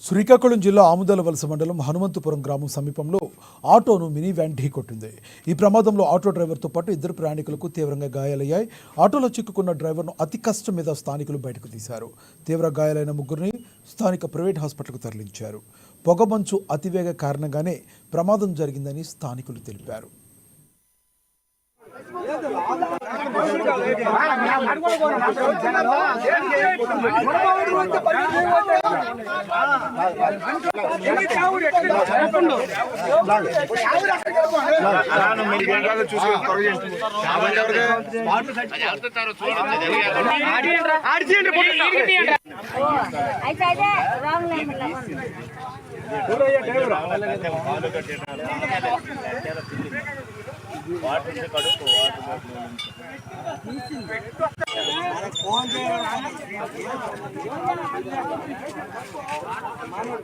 శ్రీకాకుళం జిల్లా ఆముదాలవలస మండలం హనుమంతపురం గ్రామం సమీపంలో ఆటోను మినీ వ్యాన్ ఢీకొట్టింది. ఈ ప్రమాదంలో ఆటో డ్రైవర్తో పాటు ఇద్దరు ప్రయాణికులకు తీవ్రంగా గాయాలయ్యాయి. ఆటోలో చిక్కుకున్న డ్రైవర్ను అతి కష్టం మీద స్థానికులు బయటకు తీశారు. తీవ్ర గాయాలైన ముగ్గురిని స్థానిక ప్రైవేట్ హాస్పిటల్కు తరలించారు. పొగమంచు అతివేగ కారణంగానే ప్రమాదం జరిగిందని స్థానికులు తెలిపారు.